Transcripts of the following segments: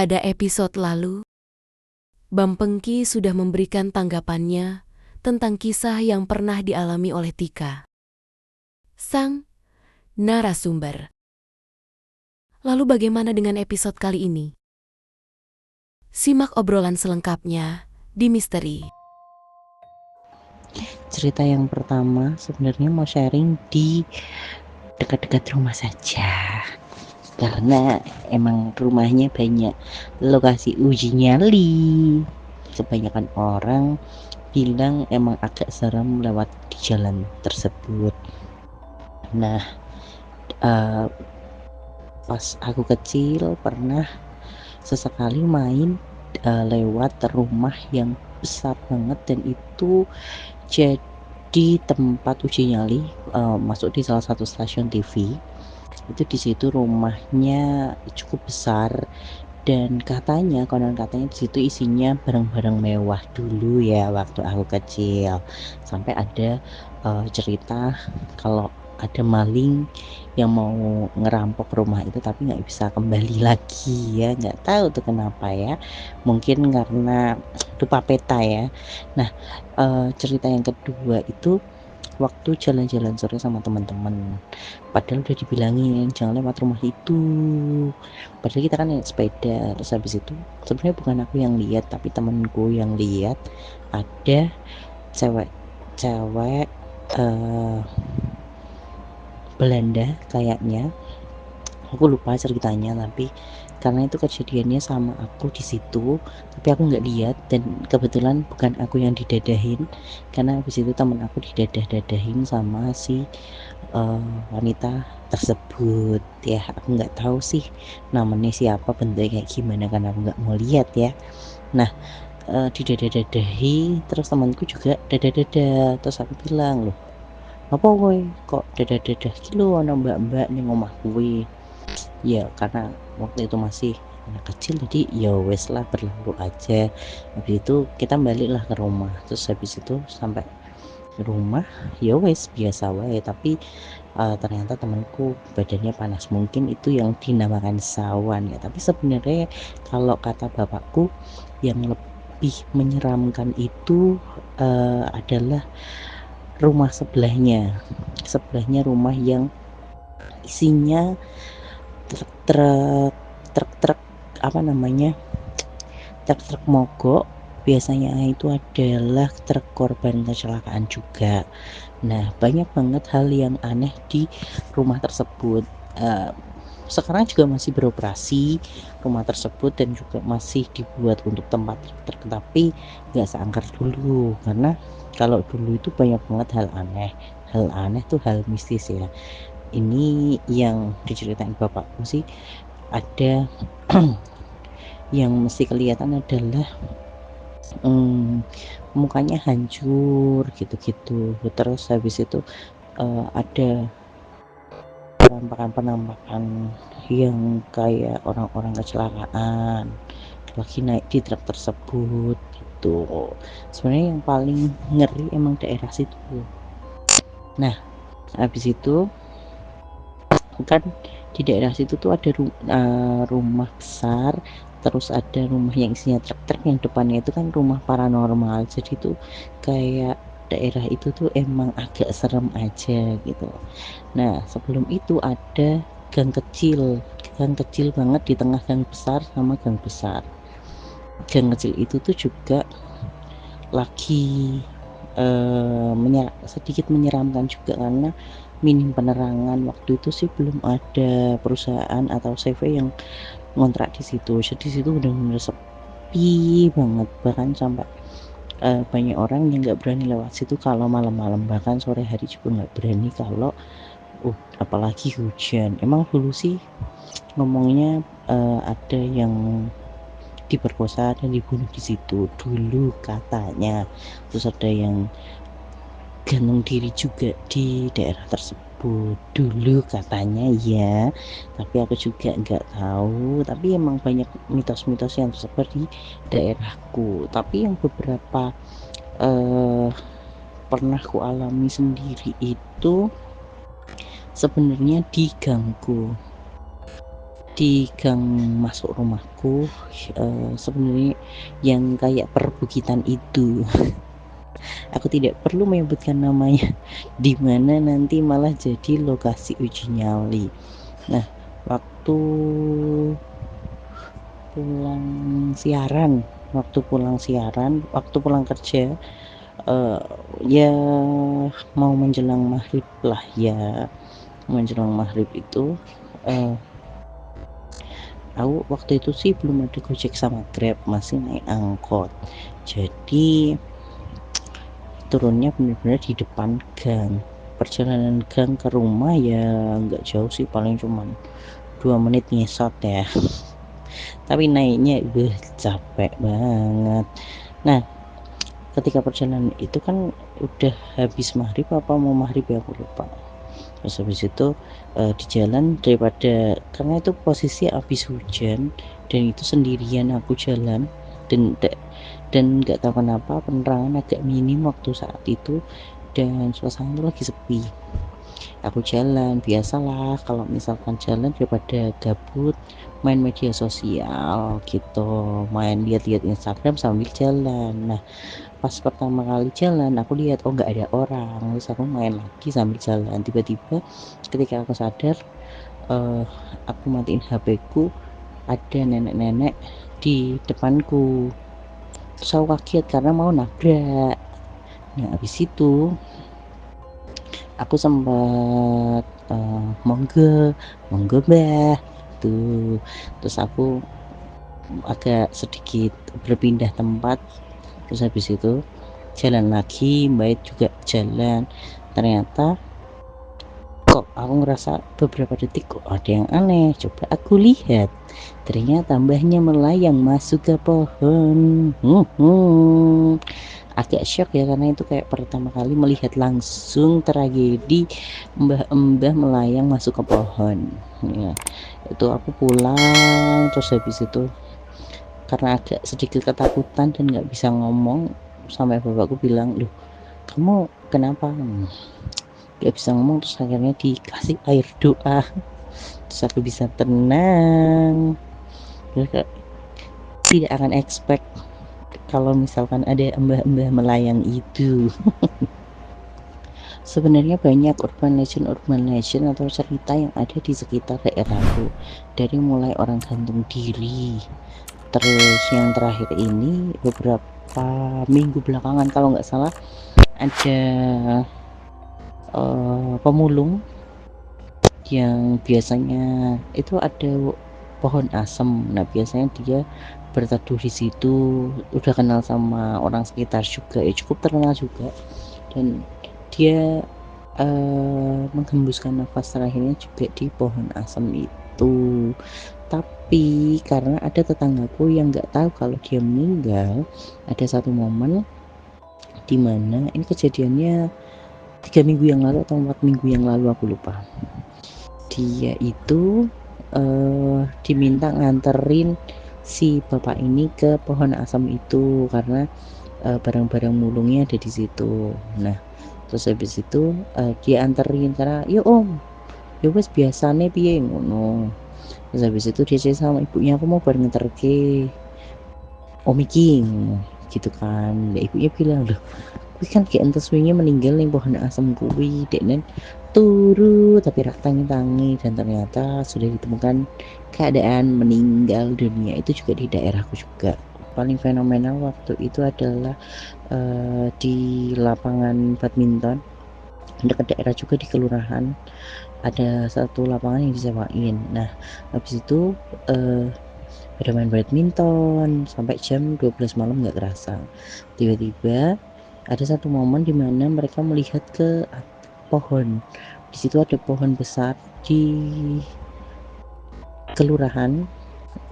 Pada episode lalu, Bang Pengki sudah memberikan tanggapannya tentang kisah yang pernah dialami oleh Tika, sang narasumber. Lalu bagaimana dengan episode kali ini? Simak obrolan selengkapnya di Misteri. Cerita yang pertama sebenarnya mau sharing di dekat-dekat rumah saja, karena emang rumahnya banyak lokasi uji nyali. Kebanyakan orang bilang emang agak serem lewat di jalan tersebut. Nah, pas aku kecil pernah sesekali main lewat rumah yang besar banget, dan itu jadi tempat uji nyali. Masuk di salah satu stasiun TV. Itu di situ rumahnya cukup besar, dan konon katanya di situ isinya barang-barang mewah dulu ya waktu aku kecil. Sampai ada cerita kalau ada maling yang mau ngerampok rumah itu tapi nggak bisa kembali lagi ya, nggak tahu tuh kenapa ya, mungkin karena lupa peta ya. Nah, cerita yang kedua itu waktu jalan-jalan sore sama teman-teman, padahal udah dibilangin jangan lewat rumah itu, padahal kita kan naik sepeda. Terus habis itu sebenarnya bukan aku yang lihat tapi temanku yang lihat ada cewek Belanda kayaknya, aku lupa ceritanya, tapi karena itu kejadiannya sama aku di situ, tapi aku nggak lihat, dan kebetulan bukan aku yang didadahin, karena habis itu teman aku didadah-dadahin sama si wanita tersebut ya. Aku nggak tahu sih namanya siapa, bentuknya kayak gimana, karena aku nggak mau lihat ya. Nah, didadah-dadahi, terus temanku juga dadah-dadah, terus aku bilang, loh apa kowe kok dadah-dadah ki lho ana mbak-mbak ning omah kowe. Ya karena waktu itu masih anak kecil, jadi ya wes lah, berlalu aja. Habis itu kita baliklah ke rumah. Terus habis itu sampai rumah ya wes biasa wae, tapi ternyata temanku badannya panas. Mungkin itu yang dinamakan sawan ya, tapi sebenarnya kalau kata bapakku yang lebih menyeramkan itu adalah rumah sebelahnya rumah yang isinya truk apa namanya, truk mogok. Biasanya itu adalah truk korban kecelakaan juga. Nah, banyak banget hal yang aneh di rumah tersebut. Sekarang juga masih beroperasi rumah tersebut dan juga masih dibuat untuk tempat truk, tapi nggak seangker dulu. Karena kalau dulu itu banyak banget hal aneh tuh, hal mistis ya. Ini yang diceritain bapakku sih, ada yang mesti kelihatan adalah mukanya hancur gitu-gitu. Terus habis itu ada penampakan yang kayak orang-orang kecelakaan lagi naik di truk tersebut gitu. Sebenarnya yang paling ngeri emang daerah situ. Nah, habis itu kan di daerah situ tuh ada rumah besar, terus ada rumah yang isinya truk-truk, yang depannya itu kan rumah paranormal. Jadi tuh kayak daerah itu tuh emang agak serem aja gitu. Nah, sebelum itu ada gang kecil banget di tengah gang besar sama gang besar. Gang kecil itu tuh juga lagi sedikit menyeramkan juga, karena minim penerangan. Waktu itu sih belum ada perusahaan atau CV yang ngontrak di situ, jadi situ benar-benar sepi banget. Bahkan sampai banyak orang yang nggak berani lewat situ kalau malam-malam, bahkan sore hari juga nggak berani kalau apalagi hujan. Emang dulu sih ngomongnya ada yang diperkosa dan dibunuh di situ dulu katanya. Terus ada yang gantung diri juga di daerah tersebut dulu katanya ya, tapi aku juga nggak tahu. Tapi emang banyak mitos-mitos yang tersebar di daerahku. Tapi yang beberapa pernah ku alami sendiri itu sebenarnya di gangku. di gang masuk rumahku, sebenarnya yang kayak perbukitan itu. Aku tidak perlu menyebutkan namanya, di mana nanti malah jadi lokasi uji nyali. Nah, waktu waktu pulang kerja, eh, ya mau menjelang maghrib lah ya, menjelang maghrib itu, eh, aku waktu itu sih belum ada Gojek sama Grab, masih naik angkot. Jadi turunnya benar-benar di depan gang. Perjalanan gang ke rumah ya nggak jauh sih, paling cuman 2 menit ngesot ya. Tapi naiknya capek banget. Nah, ketika perjalanan itu kan udah habis maghrib apa mau maghrib ya, aku lupa. Terus habis itu di jalan, daripada karena itu posisi habis hujan dan itu sendirian aku jalan, dan nggak tahu kenapa penerangan agak minim waktu saat itu dan suasana itu lagi sepi. Aku jalan biasalah, kalau misalkan jalan daripada gabut main media sosial gitu, main lihat-lihat Instagram sambil jalan. Nah, pas pertama kali jalan aku lihat oh nggak ada orang, terus aku main lagi sambil jalan. Tiba-tiba ketika aku sadar, eh, aku matiin HP ku, ada nenek-nenek di depanku. Terus aku kaget karena mau nabrak. Nah, habis itu aku sempat monggo monggo mbah tuh. Terus aku agak sedikit berpindah tempat, terus habis itu jalan lagi, mbak juga jalan. Ternyata kok aku ngerasa beberapa detik kok ada yang aneh, coba aku lihat, ternyata mbahnya melayang masuk ke pohon. Agak shock ya, karena itu kayak pertama kali melihat langsung tragedi mbah-mbah melayang masuk ke pohon ya. Itu aku pulang, terus habis itu karena agak sedikit ketakutan dan nggak bisa ngomong, sampai bapakku bilang, loh kamu kenapa, nggak bisa ngomong. Terus akhirnya dikasih air doa, terus aku bisa tenang. Terus tidak akan expect kalau misalkan ada mbah-mbah melayang itu. Sebenarnya banyak urban legend atau cerita yang ada di sekitar daerahku, dari mulai orang gantung diri, terus yang terakhir ini beberapa minggu belakangan kalau nggak salah ada pemulung yang biasanya itu ada pohon asem. Nah, biasanya dia berteduh di situ, udah kenal sama orang sekitar juga ya, cukup terkenal juga, dan dia menghembuskan nafas terakhirnya juga di pohon asem itu. Tapi karena ada tetanggaku yang nggak tahu kalau dia meninggal, ada satu momen dimana ini kejadiannya 3 minggu yang lalu atau 4 minggu yang lalu, aku lupa. Dia itu diminta nganterin si bapak ini ke pohon asam itu karena barang-barang mulungnya ada di situ. Nah, terus habis itu dia anterin karena ya om, ya wes biasane piye ngono. Terus habis itu dia cerita sama ibunya, aku mau bareng nganterke om iki gitu kan. Ya, ibunya bilang, loh kuwi kan kayak entes wingi meninggal ning pohon asam kuwi, deknen turu tapi rak tangi-tangi, dan ternyata sudah ditemukan keadaan meninggal dunia. Itu juga di daerahku juga. Paling fenomenal waktu itu adalah di lapangan badminton dekat daerah juga, di kelurahan ada satu lapangan yang disewain. Nah, habis itu pada main badminton sampai jam 12 malam nggak kerasa. Tiba-tiba ada satu momen di mana mereka melihat ke pohon. Di situ ada pohon besar di kelurahan.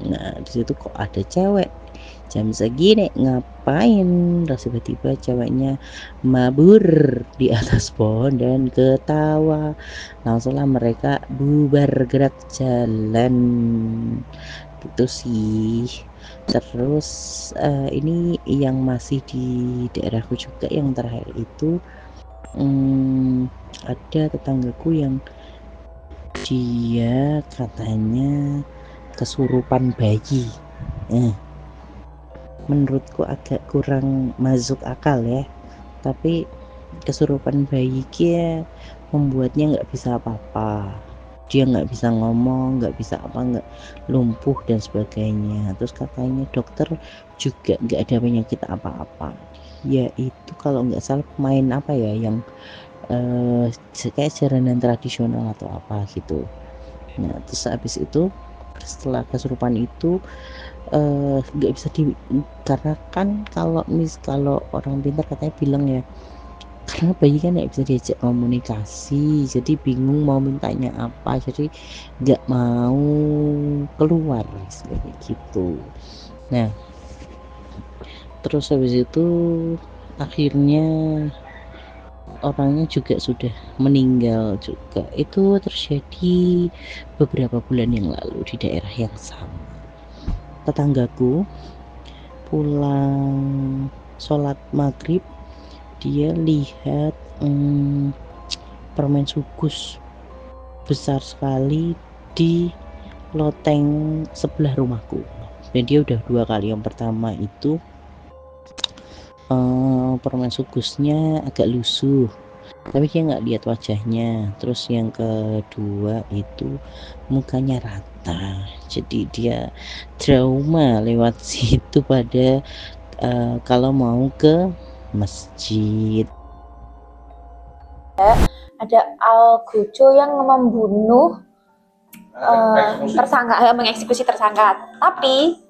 Nah, di situ kok ada cewek jam segini ngapain? Terus tiba-tiba ceweknya mabur di atas pohon dan ketawa. Langsunglah mereka bubar gerak jalan gitu sih. Terus ini yang masih di daerahku juga, yang terakhir itu ada tetanggaku yang dia katanya kesurupan bayi. Menurutku agak kurang masuk akal ya, tapi kesurupan bayi kia membuatnya nggak bisa apa-apa, dia nggak bisa ngomong, nggak bisa apa, nggak lumpuh dan sebagainya. Terus katanya dokter juga nggak ada penyakit apa-apa, yaitu kalau nggak salah pemain apa ya yang kayak jaranan tradisional atau apa gitu. Nah terus habis itu setelah kesurupan itu nggak bisa karena kan kalau orang pintar katanya bilang ya, karena bayi kan nggak bisa diajak komunikasi, jadi bingung mau mintanya apa, jadi nggak mau keluar seperti gitu. Nah terus habis itu akhirnya orangnya juga sudah meninggal juga. Itu terjadi beberapa bulan yang lalu di daerah yang sama. Tetanggaku pulang sholat maghrib, dia lihat permen sugus besar sekali di loteng sebelah rumahku. Dan dia udah 2 kali. Yang pertama itu permen sugusnya agak lusuh, tapi dia nggak lihat wajahnya. Terus yang kedua itu mukanya rata, jadi dia trauma lewat situ pada kalau mau ke masjid. Ada Algojo yang membunuh tersangka, mengeksekusi tersangka. Tapi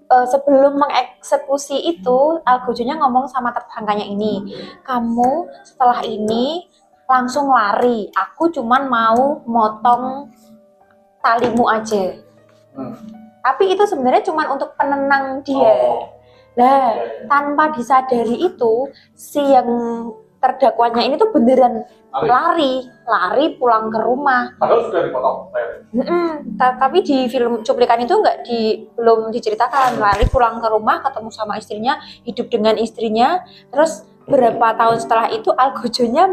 sebelum mengeksekusi itu, Algojonya ngomong sama tersangkanya ini, kamu setelah ini langsung lari, aku cuman mau motong talimu aja. Tapi itu sebenarnya cuman untuk penenang dia. Nah, tanpa disadari itu, si yang terdakwanya ini tuh beneran lari pulang ke rumah. Padahal sudah dipotong. Tapi di film cuplikan itu belum diceritakan. Lari pulang ke rumah, ketemu sama istrinya, hidup dengan istrinya. Terus beberapa tahun setelah itu Algojonya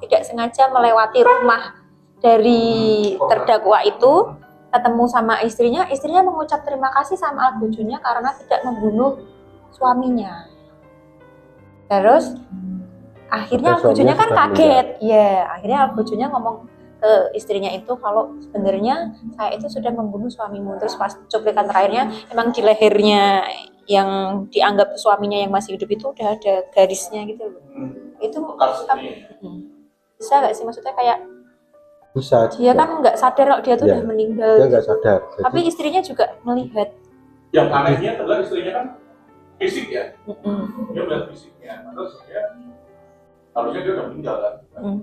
tidak sengaja melewati rumah dari terdakwa itu, ketemu sama istrinya mengucap terima kasih sama Algojonya karena tidak membunuh suaminya. Terus akhirnya Algojonya kan kaget, ya. Akhirnya Algojonya ngomong ke istrinya itu kalau sebenarnya saya itu sudah membunuh suamimu. Terus pas cuplikan terakhirnya emang di lehernya yang dianggap suaminya yang masih hidup itu udah ada garisnya gitu loh. Itu bisa nggak sih, maksudnya kayak bisa. Dia kan nggak sadar kalau dia tuh udah meninggal. Dia nggak sadar. Tapi istrinya juga melihat. Yang anehnya adalah istrinya kan fisik ya. Dia melihat fisiknya. Terus dia harusnya dia udah meninggal kan.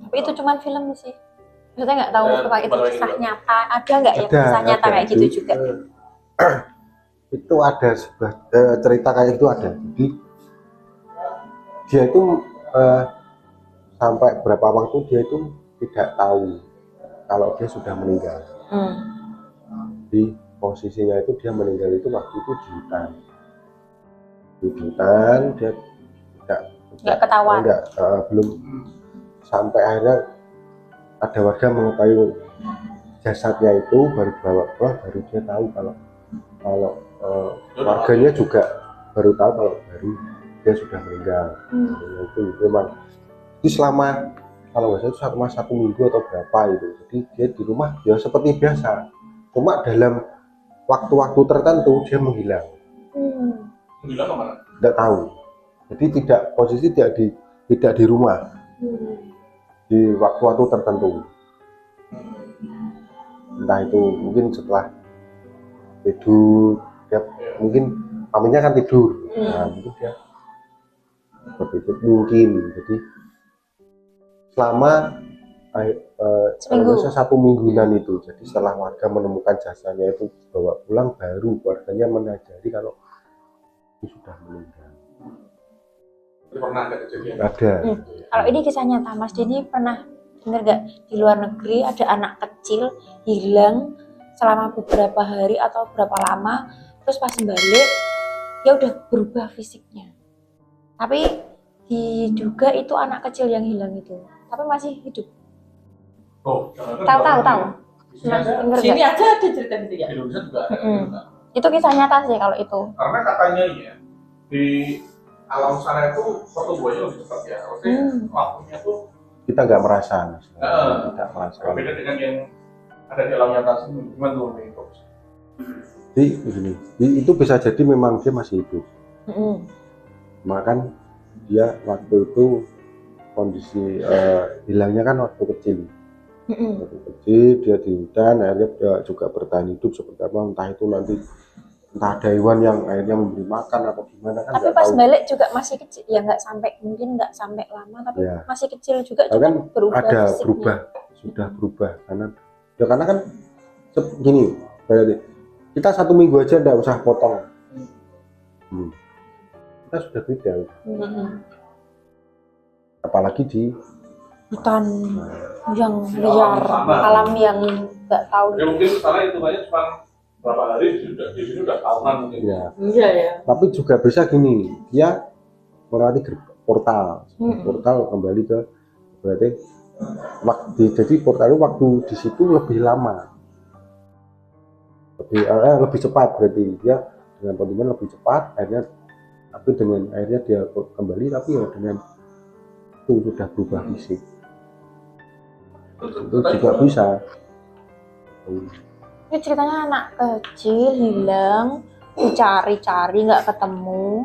Tapi itu cuma film sih. Maksudnya nggak tahu apa itu kisah nyata. Ada nggak ya kisah nyata kayak gitu juga? Itu ada sebuah cerita kayak itu ada. Jadi dia itu sampai berapa waktu dia itu tidak tahu kalau dia sudah meninggal. Di posisinya itu dia meninggal itu waktu itu di hutan. Di hutan dia tidak ketahuan. Belum sampai akhirnya ada warga mengetahui jasadnya itu, baru bawa pulang, baru dia tahu kalau warganya juga baru tahu kalau baru dia sudah meninggal. Itu memang itu selama kalau nggak salah itu satu minggu atau berapa itu. Jadi dia di rumah ya seperti biasa, cuma dalam waktu-waktu tertentu dia menghilang. Menghilang kemana? Tidak tahu. Jadi posisi tidak di rumah. Di waktu-waktu tertentu. Entah itu mungkin setelah tidur, dia mungkin aminnya kan tidur. Nah, mungkin dia seperti itu mungkin. Jadi selama satu mingguan itu, jadi setelah warga menemukan jasanya itu bawa pulang, baru warganya menyadari kalau itu sudah meninggal. Pernah ada kejadian? Ada. Kalau ini kisah nyata, Mas Denny pernah dengar nggak di luar negeri ada anak kecil hilang selama beberapa hari atau berapa lama, terus pas balik dia udah berubah fisiknya, tapi diduga itu anak kecil yang hilang itu, tapi masih hidup. Oh, tahu. Sini aja ada cerita gitu ya. Indonesia juga ada. Itu kisah nyata sih kalau itu. Karena katanya ya di alam sana itu pertumbuhannya lebih cepat ya. Maksudnya waktunya tuh kita nggak merasa, tidak merasa. berbeda dengan yang ada di alam nyata sini. Gimana tuh itu? Jadi begini, itu bisa jadi memang dia masih hidup. Makan dia waktu itu kondisi hilangnya kan waktu kecil. Waktu kecil dia di hutan, akhirnya dia juga bertahan hidup seperti apa, entah itu nanti entah ada hewan yang akhirnya memberi makan atau gimana kan. Tapi pas balik juga masih kecil, ya nggak sampai, mungkin nggak sampai lama, tapi masih kecil juga. Kan berubah ada fisiknya. sudah berubah karena kan gini, berarti kita 1 minggu aja nggak usah potong. Kita sudah beda. Apalagi di hutan yang liar, alam yang nggak tahu. Ya mungkin salah itu banyak cuma berapa hari di sini udah tahunan mungkin. Iya ya. Tapi juga bisa gini, dia melewati portal kembali ke berarti jadi portal itu waktu di situ lebih lama, lebih cepat, berarti dia dengan kontingen lebih cepat akhirnya, tapi dengan akhirnya dia kembali tapi ya dengan itu sudah berubah fisik. Itu juga bisa. Ini ceritanya anak kecil hilang, dicari-cari nggak ketemu,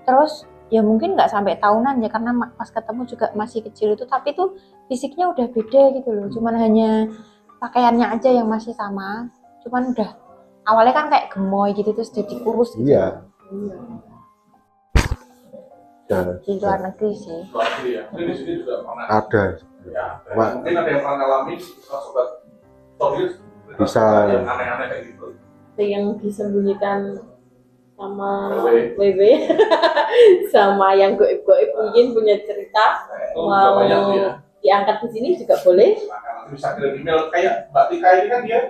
terus ya mungkin nggak sampai tahunan ya, karena pas ketemu juga masih kecil itu, tapi tuh fisiknya udah beda gitu loh, cuman hanya pakaiannya aja yang masih sama, cuman udah awalnya kan kayak gemoy gitu terus jadi kurus gitu. Iya. Di luar negeri sih. Ya. Di sini juga pernah Ada. Ya, mungkin ada yang pernah ngalamin sobat stories Bisa yang aneh-aneh kayak gitu. Ada yang disembunyikan sama WW. WW sama yang goib-goib mungkin punya cerita mau diangkat di sini juga boleh. Nanti bisa kirim email kayak Mbak Tika ini kan dia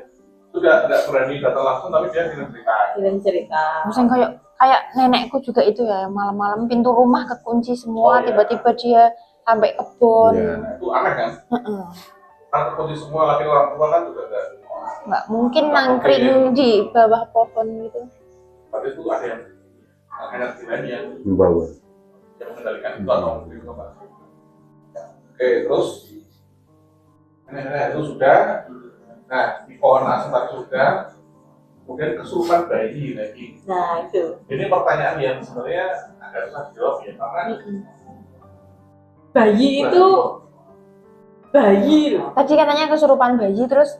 sudah tidak berani datang langsung tapi dia kirim cerita. Misalnya kayak nenekku juga itu ya, malam-malam pintu rumah kekunci semua, tiba-tiba dia sampai kebun. Itu aneh kan? Karena kekunci semua, laki orang tua kan juga nggak mungkin nangkring di bawah pohon gitu. Berarti itu ada yang energi lain yang membawa, yang mengendalikan itu atau mungkin apa? Oke, terus itu sudah. Nah, di pohon asmar sudah. Kemudian kesurupan bayi lagi. Nah itu. Ini pertanyaan yang sebenarnya agak susah dijawab ya, karena bayi itu bayi loh. Tadi katanya kesurupan bayi, terus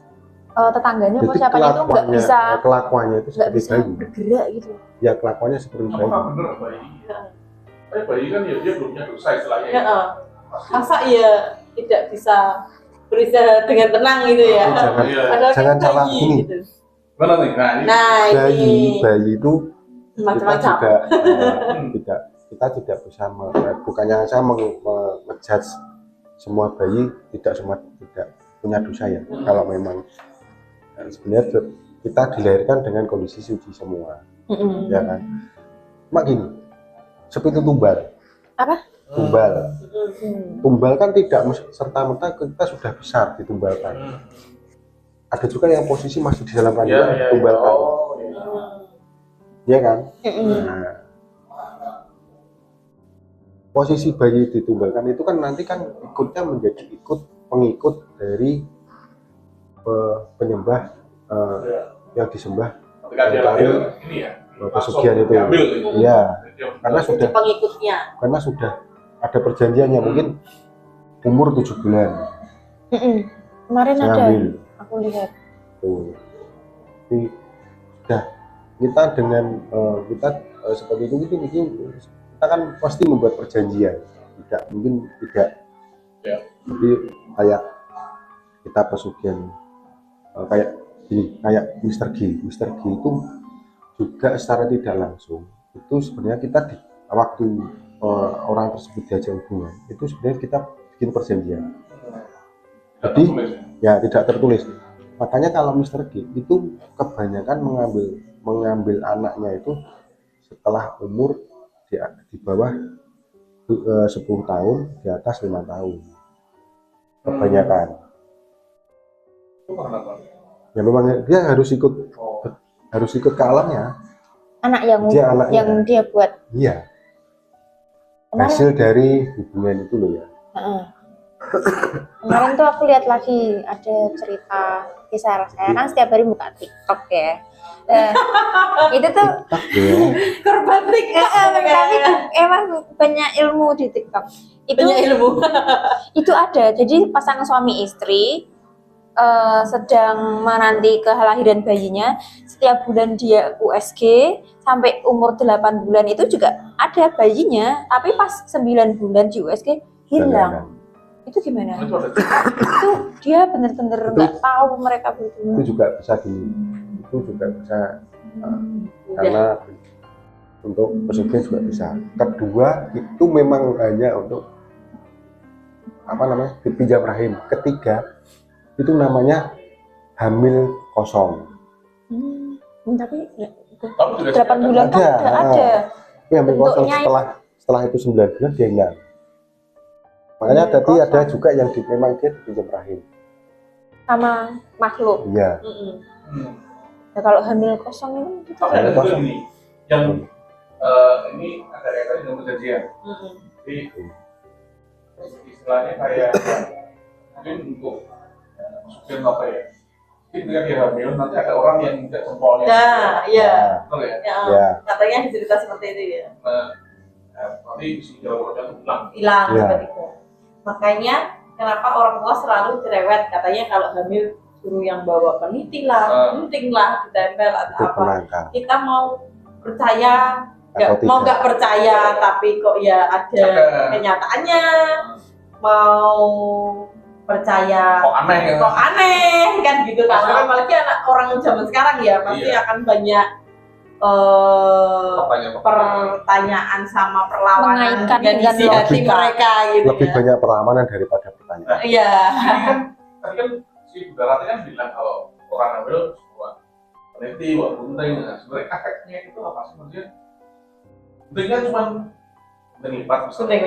tetangganya apa siapanya itu nggak bisa, kelakuannya itu nggak seperti bisa bayi. bergerak gitu. Ya kelakuannya seperti bayi. apakah benar bayi? Bayi kan ya dia belum punya dosa istilahnya. Ya, masa ya tidak bisa beristirahat dengan tenang gitu ya? Jangan salah ini. Gitu. Mana nih? Bayi itu macam-macam. Kita tidak bisa bukannya saya ngejudge semua bayi, tidak punya dosa ya. Kalau memang sebenarnya kita dilahirkan dengan kondisi suci semua, ya kan? Mak gini, seperti tumbal. Apa? Tumbal kan tidak serta-merta kita sudah besar ditumbalkan. Ada juga yang posisi masih di dalam kandungan ditumbalkan. Iya kan? Nah, posisi bayi ditumbalkan itu kan nanti kan ikutnya menjadi pengikut dari penyembah yang disembah dari pesugihan itu. Iya, karena sudah pengikutnya. Karena sudah ada perjanjiannya, mungkin umur 7 bulan. Kemarin saya ada, ambil. aku lihat. Tuh. Jadi sudah kita dengan seperti itu kita kan pasti membuat perjanjian, mungkin tidak. Jadi kayak kita pesugihan kayak gini, kayak Mr. G itu juga secara tidak langsung itu sebenarnya kita di waktu orang tersebut diajak hubungan itu sebenarnya kita bikin perjanjian. Jadi ya tidak tertulis. Makanya kalau Mr. G itu kebanyakan mengambil anaknya itu setelah umur di bawah 10 tahun, di atas 5 tahun. Kebanyakan. Itu kenapa? Ya memang dia harus ikut ke alamnya. Anak yang Dia anaknya. yang dia buat. Iya. Kemarin, Hasil dari hubungan itu loh ya. kemarin tuh aku lihat lagi ada cerita kisah saya kan setiap hari buka TikTok ya. Itu tuh Korban TikTok. tapi emang banyak ilmu di TikTok. Banyak ilmu. Itu ada. Jadi pasangan suami istri sedang menanti kelahiran bayinya, setiap bulan dia USG sampai umur 8 bulan itu juga ada bayinya, tapi pas 9 bulan di USG hilang. Itu gimana? Itu dia bener-bener nggak tahu mereka berdua. Itu juga bisa karena untuk pesugihan juga bisa. Kedua itu memang hanya untuk dipinjam rahim. Ketiga itu namanya hamil kosong. Tapi 8 bulan ada. Ya, hamil kosong setelah itu 9 bulan dia hilang. Makanya tadi ada juga yang memang dia dipinjam rahim sama makhluk. Iya. Nah, kalau hamil kosong itu ada juga ini yang ini ada kaitan dengan perjanjian. Jadi istilahnya kayak mungkin untuk masukin apa ya? Ketika dia hamil nanti ada orang yang tidak jempolnya. Iya. Betul ya? Ya. Katanya cerita seperti itu ya. Nanti si jawabannya itu hilang seperti itu. Makanya kenapa orang tua selalu cerewet, katanya kalau hamil suruh yang bawa peniti lah, gunting lah, ditempel atau apa. Penangkal. Kita mau percaya, nggak percaya, tapi kok ya ada kenyataannya. Mau percaya kok aneh kan gitu kan. Apalagi anak orang zaman sekarang ya pasti akan banyak pertanyaan sama perlawanan yang isi hati mereka gitu. Lebih banyak perlawanan daripada pertanyaan. Iya. Tadi kan si Bu Darati kan bilang kalau orang hamil buat peneliti, buat gunting. Nah, sebenarnya efeknya itu apa sih maksudnya? Gunting kan cuma gunting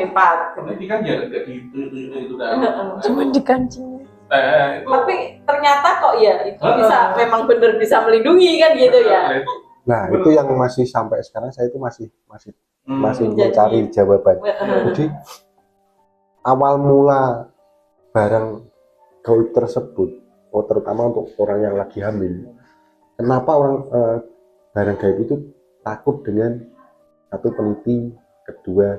lipat. Peneliti kan ya nggak gitu dah. Cuma dikancing. Tapi ternyata kok ya itu bisa memang benar bisa melindungi kan gitu ya. Nah itu yang masih sampai sekarang saya itu masih mencari jawaban. Jadi awal mula barang gaib tersebut, terutama untuk orang yang lagi hamil, kenapa barang gaib itu takut dengan satu peniti, kedua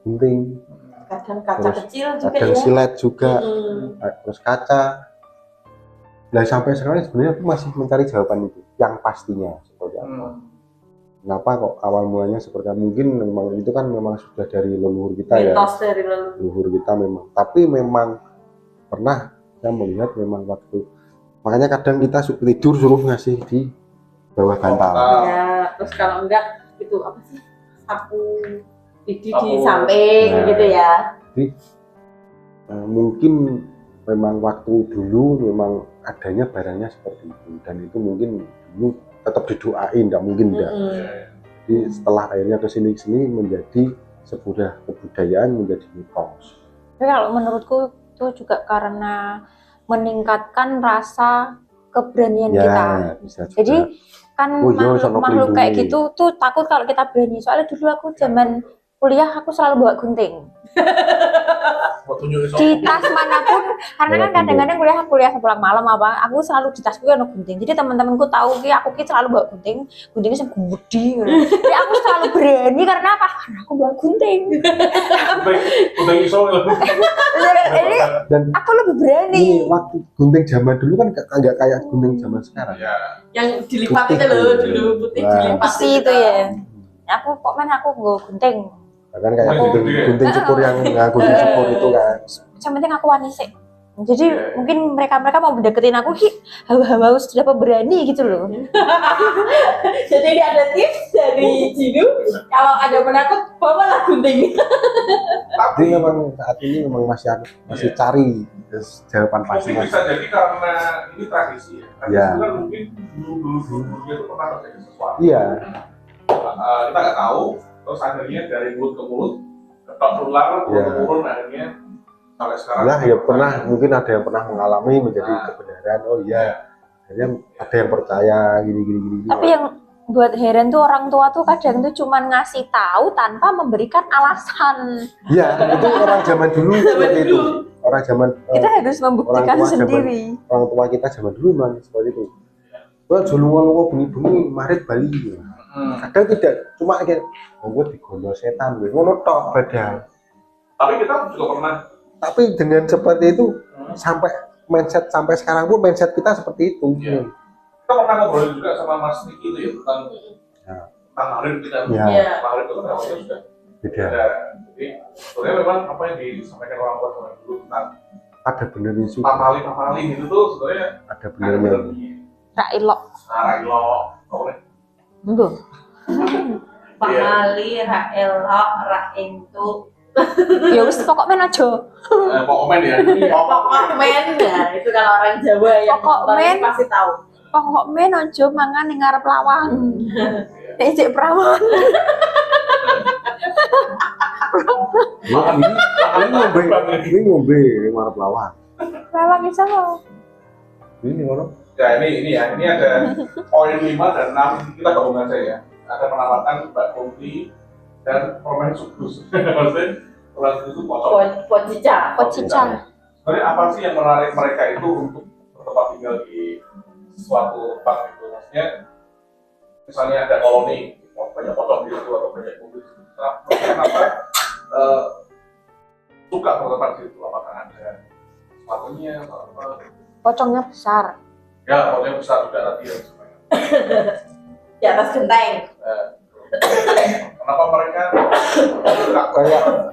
gunting, kadang kaca kecil juga kadang ya, silet juga, terus kaca. Nah sampai sekarang sebenarnya aku masih mencari jawaban itu yang pastinya seperti apa. Kenapa kok awal mulanya seperti apa? Mungkin memang itu kan memang sudah dari leluhur kita ya. Mitos dari leluhur kita memang. Tapi memang pernah saya melihat memang waktu, makanya kadang kita tidur suruh ngasih di bawah bantal. Ya, terus kalau enggak itu apa sih? Sapu lidi di samping gitu ya. Jadi mungkin memang waktu dulu memang adanya barangnya seperti itu, dan itu mungkin dulu tetap didoain, tidak mungkin enggak. Jadi setelah akhirnya kesini menjadi sebuah kebudayaan, menjadi mitos. Tapi kalau menurutku itu juga karena meningkatkan rasa keberanian kita. Jadi kan makhluk kayak gitu tuh takut kalau kita berani. Soalnya dulu aku zaman kuliah aku selalu bawa gunting. Di tas manapun, karena kan kadang-kadang kuliah pulang malam apa, aku selalu di tasku ada gunting. Jadi teman-temanku tahu aku selalu bawa gunting, guntingnya sing gede. Jadi aku selalu berani karena apa? Karena aku bawa gunting. Dan aku lebih berani. Waktu gunting zaman dulu kan nggak kayak gunting zaman sekarang. Yang dilipat itu loh dulu, putih dilipat itu ya. Aku aku bawa gunting. Kan kayak gunting cukur yang gunting cukur itu kan. Yang penting aku wani sih. Jadi mungkin mereka mau mendeketin aku hawa-hawa sudah pemberani gitu loh. Jadi ini ada tips dari Jinu, kalau ada penakut bawalah gunting. Tapi memang saat ini memang masih cari jawaban pasti. Mungkin bisa jadi karena ini tradisi ya. Tradisi kan mungkin dulu dia itu pernah terjadi sesuatu. Iya. Kita nggak tahu. Terus akhirnya dari mulut ke mulut, ketok tular, turun akhirnya sampai sekarang. Nah, ya pernah, mungkin ada yang pernah mengalami menjadi kebenaran. Oh iya, akhirnya ada yang percaya gini. Tapi yang buat heran tuh orang tua tuh kadang tuh cuman ngasih tahu tanpa memberikan alasan. Ya itu orang zaman dulu seperti itu. Orang zaman Kita harus membuktikan orang tua sendiri. orang tua kita zaman dulu memang seperti itu. Wah julungan bengi-bengi marit Bali. Kadang tidak cuma kayak gue digondol setan gue ngono tok padahal. Tapi kita juga pernah. Tapi dengan seperti itu sampai mindset sampai sekarang pun mindset kita seperti itu. Iya. Kita pernah ngobrol juga sama Mas Niki itu ya tentang Marit kita. Iya. Marit itu kan awalnya sudah Beda. Jadi sebenarnya memang apa yang disampaikan orang tua zaman dulu tentang Ada benernya juga. pamali gitu tuh sebenarnya Ada benernya. Kak Ilok. Railo, boleh. Enggak. Pamali, Raelok, Raengtu. Ya wis pokoknya aja. Pokoknya ya. Pokokmen, nah itu kalau orang Jawa yang Pokokmen. pasti tahu. Pokoknya aja mangan ning ngarep lawang. Nek cek perawan. Ini ngombe ngarep lawan. Lawang iso kok. Ini ngono. Ya ini ada poin 5 dan 6 kita gabungan saya ya. Ada penawaran Mbak Kunti dan permen sugus. Maksudnya permen sugus itu pocong. Pocica. Pocica. Sebenarnya apa sih yang menarik mereka itu untuk bertempat tinggal di suatu tempat itu? Maksudnya misalnya ada koloni, banyak pocong di situ atau banyak kumpul di situ. Kenapa suka bertempat di situ? Apakah ada sepatunya atau apa? Pocongnya besar. Ya, pocongnya besar juga tadi ya. Di atas genteng. Kenapa mereka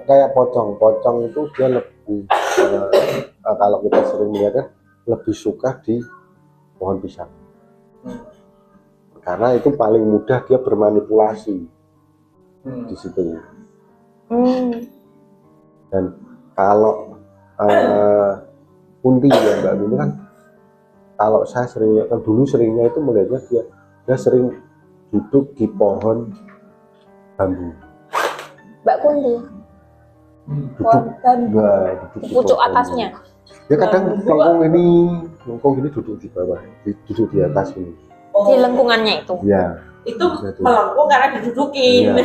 Kayak pocong itu dia lebih kalau kita sering lihatnya lebih suka di pohon pisang. Karena itu paling mudah dia bermanipulasi di situ. Dan kalau Kunti ya Mbak Kunti kan, kalau saya sering lihat dulu seringnya itu melihatnya dia sering duduk di pohon bambu. Mbak Kunti. Pohon bambu. Duduk Di pucuk pohon atasnya. bambu. Ya kadang lengkung ini duduk di bawah, duduk di atas ini. Di lengkungannya itu. Ya. Itu melengkung karena didudukin.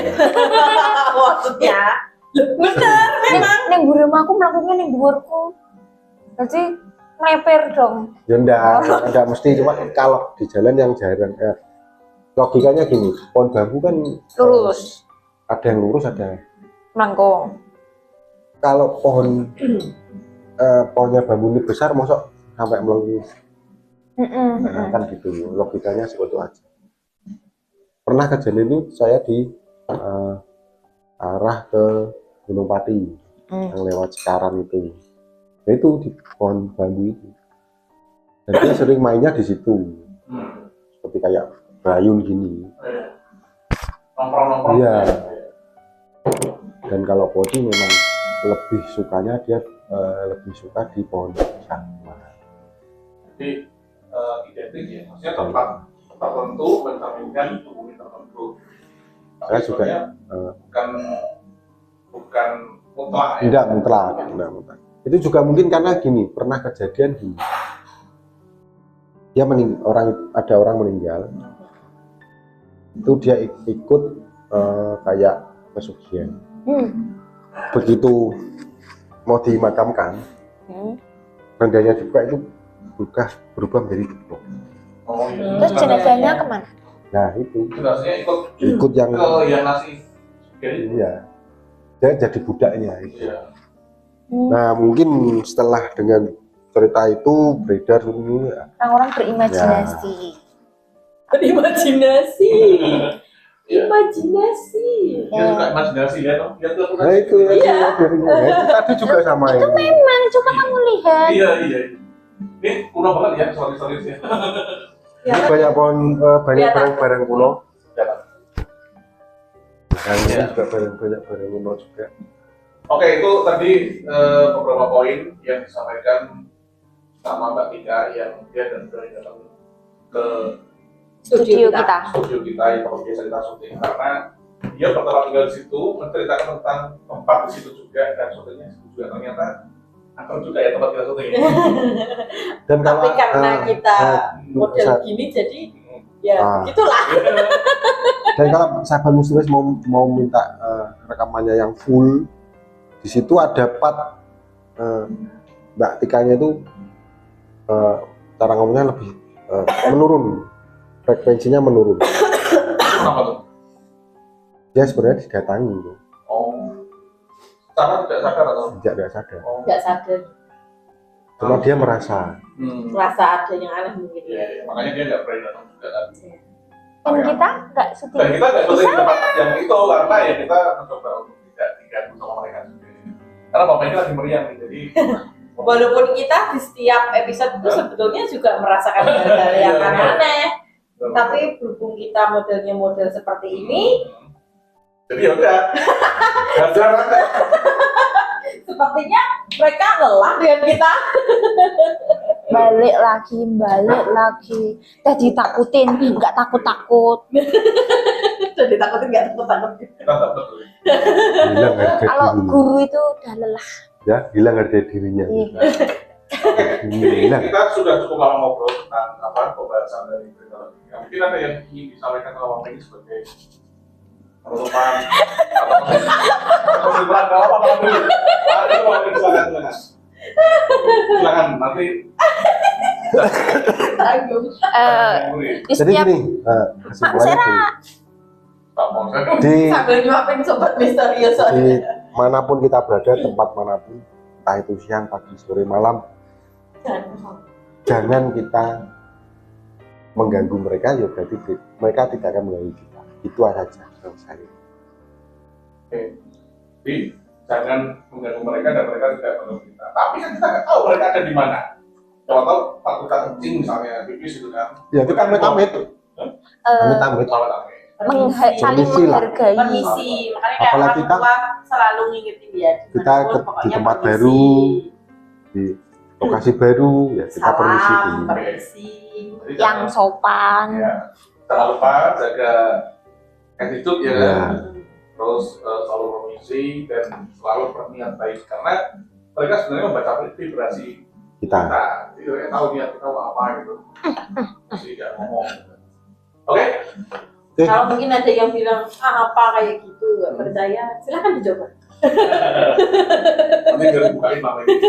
Maksudnya. Bener, memang. Neng buri aku melakukannya neng dhuwurku. Berarti meper dong. Ya enggak mesti, cuma kalau di jalan yang jarang logikanya gini, pohon bambu kan Lurus. ada yang lurus, ada Melengkung. kalau pohonnya bambu ini besar mosok sampai melengkung. Kan gitu, logikanya seperti itu aja. Pernah kejadian ini saya di arah ke Gunung Pati yang lewat Cikarang itu. Ya itu di pohon bambu itu. Dan dia sering mainnya di situ. Seperti kayak bayun gini. Nongkrong-nongkrong. Iya. Dan kalau podi memang lebih sukanya dia lebih suka di pohon pisang. Jadi identik ya, maksudnya tempat tertentu mencerminkan hubungan tertentu. Saya juga bukan mutlak ya. tidak mutlak. Itu juga mungkin karena gini, pernah kejadian gini. Dia ada orang meninggal. Itu dia ikut kayak pesugihan. Begitu mau dimakamkan, rendahnya dibuka itu berubah menjadi deblok. Oh, iya. Terus jenazahnya kemana? Nah itu Jenazahnya ikut yang yang ngasih. iya, dia jadi budaknya itu. Iya. Hmm. Nah mungkin setelah dengan cerita itu beredar ini Orang-orang berimajinasi. Berimajinasi. Iya. Imajinasi. Dia suka imajinasi ya, toh? Dia tuh nah itu tadi juga sama Itu ini. memang, coba kamu lihat. Iya. Ini kuno banget ya, sorry sih. Ini banyak pohon, banyak Iya, barang-barang kuno. Jalan. Dan ini Iya. juga banyak barang kuno juga. Oke, itu tadi beberapa poin yang disampaikan sama Mbak Tika yang dia dari datang ke Studio kita. studio kita yang biasa kita syuting karena dia pertama tinggal di situ menceritakan tentang tempat di situ juga dan syutingnya juga ternyata Akan juga ya tempat kita syuting. Dan kalau Tapi karena kita model gini jadi ya begitulah. Dan kalau sahabat misterius mau minta rekamannya yang full, di situ ada part Mbak Tikanya itu cara ngomongnya lebih menurun, frekuensinya menurun. Kenapa tuh? Dia sebenarnya didatangi gitu. Oh, secara tidak sadar atau? Tidak sadar. Oh. Nggak sadar, Cuma dia merasa. merasa ada yang aneh mungkin Iya, ya. iya. Makanya dia nggak berani datang juga kan. Dan kita nggak Dan syuting. kita nggak syuting di tempat yang itu karena ya kita mencoba untuk tidak diganggu sama mereka sendiri. Karena bapak ini lagi meriang nih, jadi Walaupun kita di setiap episode itu sebetulnya juga merasakan hal-hal yang aneh, tapi berhubung kita modelnya model seperti ini, jadi ya udah. Hajar aja. sepertinya mereka lelah dengan kita. Balik lagi. Tadi takutin, nggak takut. Jadi takutin nggak takut. Kita nggak betul. Hilang harga Kalau dirinya. guru itu udah lelah. Ya, hilang harga dirinya. Iya. Hilang. Kita sudah cukup lama ngobrol tentang pembahasan dari teknologi. Mungkin ada yang ingin disampaikan ke Bapak ini sebagai penutupan atau kesimpulan kalau apa dulu? Itu Bapak silakan. Silakan nanti. Tanggung. Di Jadi setiap gini, kesimpulannya di Sambil nyuapin sobat misterius. manapun kita berada, tempat manapun, entah itu siang, pagi, sore, malam, jangan kita mengganggu mereka, ya berarti mereka tidak akan mengganggu kita. Itu saja yang saya. Oke. Jadi jangan mengganggu mereka dan mereka tidak mengganggu kita. Tapi kan kita nggak tahu mereka ada di mana. Kalau tahu takut kencing misalnya, pipis itu kan. Ya kita amit-amit. Amit-amit. saling Permisi lah. menghargai. Permisi, makanya kayak Apalagi orang tua selalu ngingetin dia. Kita di Pokoknya tempat permisi. baru, di lokasi baru, ya kita permisi Salam, dulu. permisi. Jadi Yang jangan- sopan. Ya, jangan lupa jaga attitude ya, Ya. terus selalu permisi dan selalu berniat baik karena mereka sebenarnya membaca vibrasi Kita. kita, jadi mereka tahu niat kita mau apa gitu, masih nggak ngomong. Oke, Kalau mungkin ada yang bilang apa kayak gitu nggak percaya, silahkan dicoba. nanti biar bukain mama ini.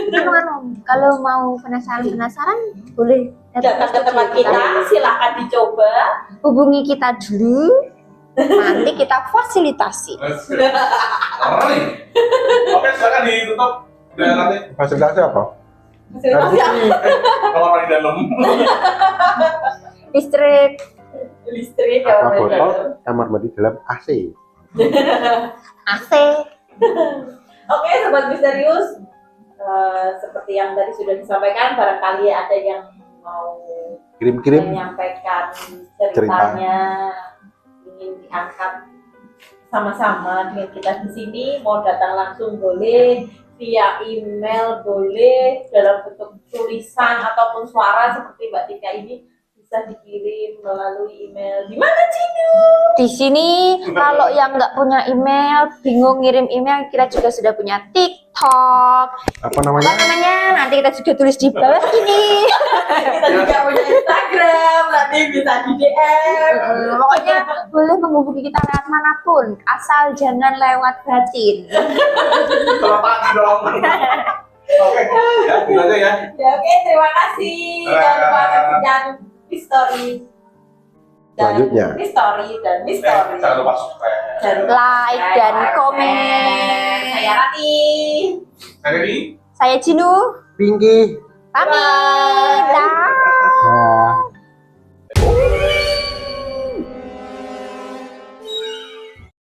Kalau mau penasaran boleh Datang ke tempat kita, silahkan dicoba. hubungi kita dulu. Nanti kita fasilitasi. Keren nih. Oke, silakan ditutup. Udah nanti Fasilitasi apa? kamar mandi dalam. Listrik. Listrik Aqua ya. botol, kamar mandi dalam AC. AC. Oke, sobat misterius, seperti yang tadi sudah disampaikan, barangkali ada yang mau Kirim-kirim. menyampaikan ceritanya, ingin diangkat sama-sama dengan kita di sini, mau datang langsung boleh, via email boleh, dalam bentuk tulisan ataupun suara seperti Mbak Tika ini bisa dikirim melalui email. Di mana Cinu? Di sini kalau yang nggak punya email, bingung ngirim email, kita juga sudah punya TikTok. Apa namanya? Apa namanya? Nanti kita juga tulis di bawah ini. Kita juga punya Instagram, nanti bisa di DM. Pokoknya boleh menghubungi kita lewat manapun, asal jangan lewat batin. Selamat pagi dong. Oke, ya, gitu aja ya. Ya, oke, terima kasih. Jangan lupa saksikan Mystery dan Selanjutnya. Mystery dan Mystery. Jangan lupa subscribe. Jangan lupa Like dan subscribe. komen. Saya Rati. Saya Denny. Saya Cinu, Pinky. pamit. Dah. Nah.